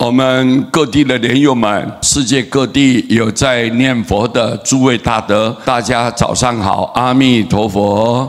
我们各地的莲友们，世界各地有在念佛的诸位大德，大家早上好，阿弥陀佛。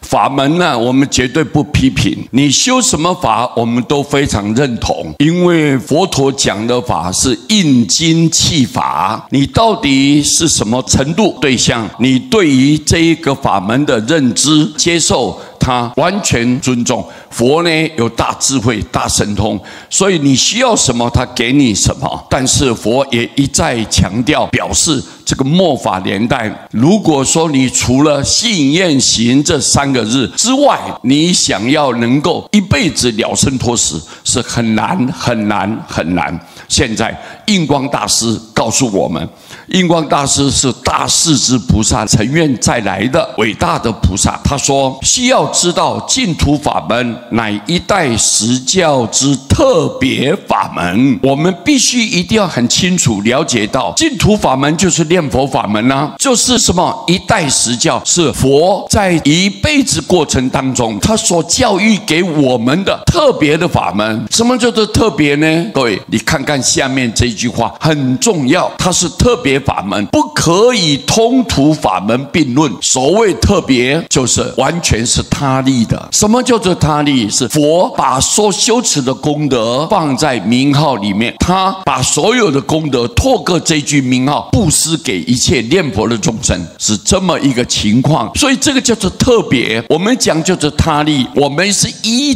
法门呢，我们绝对不批评，你修什么法，我们都非常认同，因为佛陀讲的法是应经契法，你到底是什么程度对象，你对于这一个法门的认知接受，他完全尊重。佛呢有大智慧、大神通，所以你需要什么，他给你什么。但是佛也一再强调，表示这个末法年代，如果说你除了信愿行这3个日之外，你想要能够一辈子了生脱死，是很难很难很难。现在印光大师告诉我们，印光大师是大势至菩萨成愿再来的伟大的菩萨。他说，需要知道净土法门乃一代实教之特别法门。我们必须一定要很清楚了解到，净土法门就是念佛法门啊，就是什么一代实教，是佛在一辈子过程当中他所教育给我们的特别的法门。什么叫做特别呢？各位，你看看下面这句话很重要，它是特别法门，不可以通途法门并论。所谓特别，就是完全是他力的。什么叫做他力？是佛把所修持的功德放在名号里面，他把所有的功德透过这句名号布施给一切念佛的众生，是这么一个情况。所以这个叫做特别。我们讲叫做他力，我们是依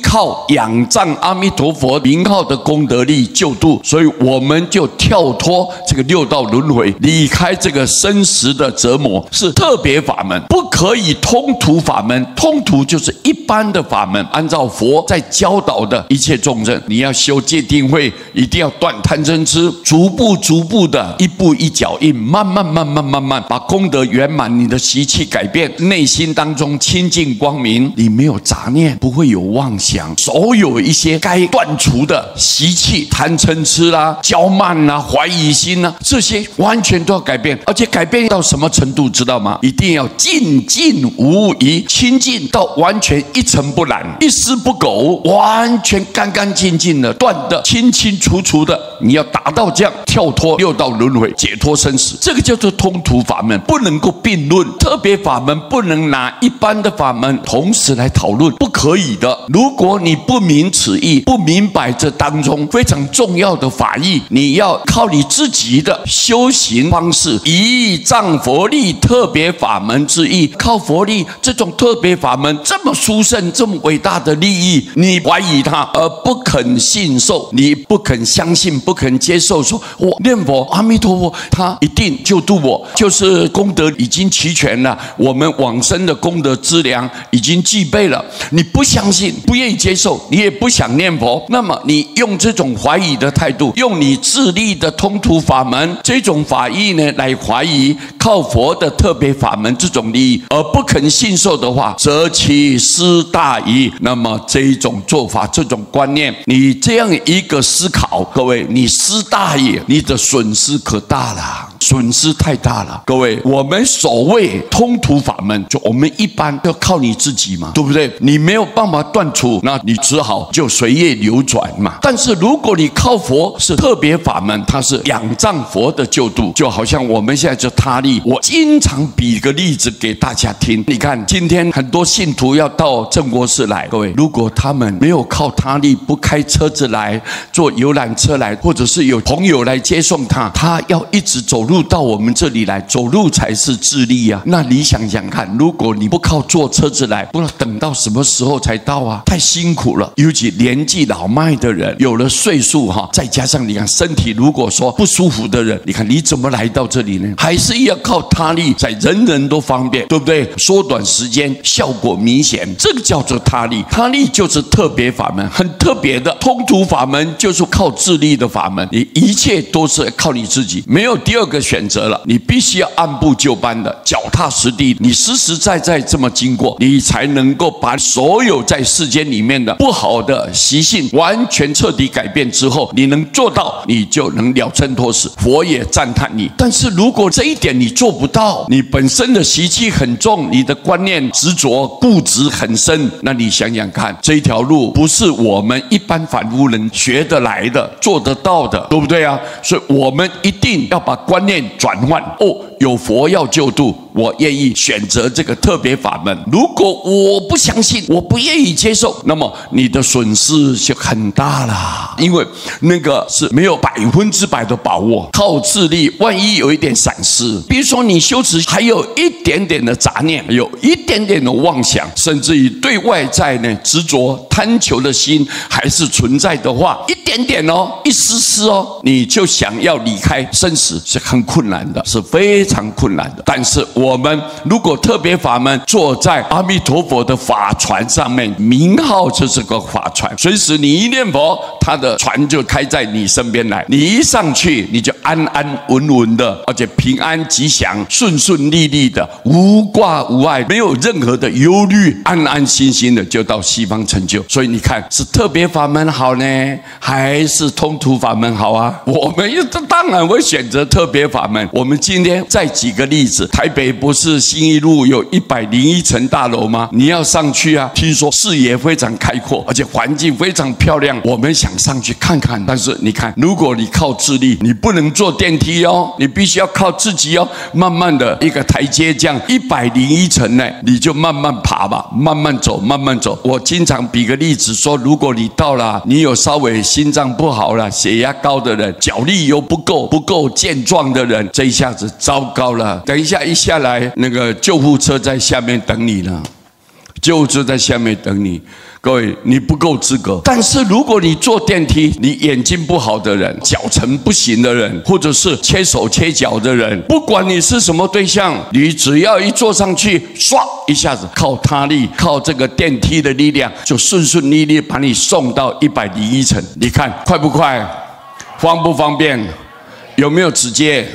靠仰仗阿弥陀佛名号的功德力救度，所以我们就跳脱这个6道轮回，离开这个生死的折磨，是特别法门，不可以通途法门。通途就是一般的法门，按照佛在教导的一切众生，你要修戒定慧，一定要断贪嗔痴，逐步的，一步一脚印，慢慢把功德圆满，你的习气改变，内心当中清净光明，你没有杂念，不会有妄想，所有一些该断除的习气，贪嗔痴啦、骄慢啦、怀疑心啦，这些完全都要改变。而且改变到什么程度知道吗？一定要净无疑，清净到完全一尘不染，一丝不苟，完全干净的，断的清楚的。你要达到这样，跳脱6道轮回，解脱生死，这个叫做通途法门，不能够并论。特别法门不能拿一般的法门同时来讨论，不可以的。如果你不明此意，不明白这当中非常重要的法义，你要靠你自己的修行方式，依仗佛力特别法门之意，靠佛力这种特别法门这么殊胜、这么伟大的利益，你怀疑它而不肯信受，你不肯相信，不肯接受，说我念佛阿弥陀佛，他一定救度我，就是功德已经齐全了，我们往生的功德资粮已经具备了。你不相信，不愿意接受，你也不想念佛，那么你用这种怀疑的态度，用你自立的通途法门这种法义呢来怀疑靠佛的特别法门这种利益，而不肯信受的话，则其失大矣。那么这一种做法，这种观念，你这样一个思考，各位，你失大也，你的损失可大了，损失太大了。各位，我们所谓通途法门，就我们一般要靠你自己嘛，对不对？你没有办法断除，那你只好就随业流转嘛。但是如果你靠佛是特别法门，它是仰仗佛的救度，就好像我们现在就他力。我经常比个例子给大家听，你看今天很多信徒要到正国寺来，各位，如果他们没有靠他力，不开车子来，坐游览车来，或者是有朋友来接送他，他要一直走路到我们这里来，走路才是自力啊。那你想想看，如果你不靠坐车子来，不知道等到什么时候才到啊，太辛苦了。尤其年纪老迈的人，有了岁数再加上你看身体如果说不舒服的人，你看你怎么来到这里呢？还是要靠他力，在人人都方便，对不对？缩短时间，效果明显，这个叫做他力。他力就是特别法门，很特别的。通途法门就是靠自力的法门，你一切都是靠你自己，没有第二个选择了，你必须要按部就班的、脚踏实地，你实实在在这么经过，你才能够把所有在世间里面的不好的习性完全彻底改变之后，你能做到，你就能了生脱死。佛也赞叹你。但是如果这一点你做不到，你本身的习气很重，你的观念执着固执很深，那你想想看，这一条路不是我们一般凡夫人学得来的、做得到的，对不对啊？所以我们一定要把观念转换。有佛要救度，我愿意选择这个特别法门。如果我不相信，我不愿意接受，那么你的损失就很大了，因为那个是没有100%的把握，靠自力，万一有一点闪失，比如说你修持还有一点点的杂念，有一点点的妄想，甚至于对外在呢执着贪求的心还是存在的话，一点点哦，一丝丝哦，你就想要离开生死，是很困难的，是非常困难的。但是我们如果特别法门坐在阿弥陀佛的法船上面，名号就是个法船，随时你一念佛，他的船就开在你身边来，你一上去，你就安安稳稳的，而且平安吉祥、顺顺利利的，无挂无碍，没有任何的忧虑，安安心心的就到西方成就。所以你看，是特别法门好呢，还是通途法门好啊？我们当然会选择特别法门。我们今天再举个例子，台北不是信义路有101层大楼吗？你要上去啊，听说视野非常开阔，而且环境非常漂亮，我们想上去看看。但是你看，如果你靠自力，你不能坐电梯哦，你必须要靠自己哦，慢慢的一个台阶这样101层呢，你就慢慢爬吧，慢慢走，慢慢走。我经常比个例子说，如果你到了，你有稍微心脏不好了、血压高的人，脚力又不够健壮的人，这一下子糟糕了。等一下一下来，那个救护车在下面等你了，救护车在下面等你。各位，你不够资格。但是如果你坐电梯，你眼睛不好的人、脚程不行的人，或者是切手切脚的人，不管你是什么对象，你只要一坐上去，唰一下子靠他力，靠这个电梯的力量，就顺顺利利把你送到101层。你看快不快？方不方便？有没有直接？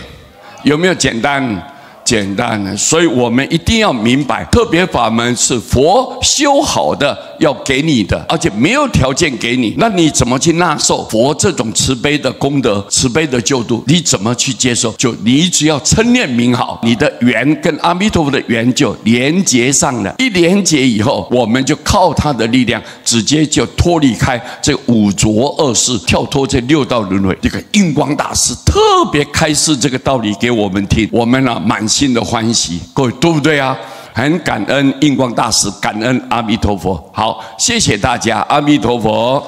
有没有简单？简单。所以我们一定要明白，特别法门是佛修好的要给你的，而且没有条件给你，那你怎么去纳受佛这种慈悲的功德、慈悲的救度？你怎么去接受？就你只要称念名号，你的缘跟阿弥陀佛的缘就连结上了。一连结以后，我们就靠他的力量，直接就脱离开这五浊恶世，跳脱这6道轮回。这个印光大师特别开示这个道理给我们听，我们呢满心的欢喜，各位对不对啊？很感恩印光大师，感恩阿弥陀佛。好，谢谢大家，阿弥陀佛。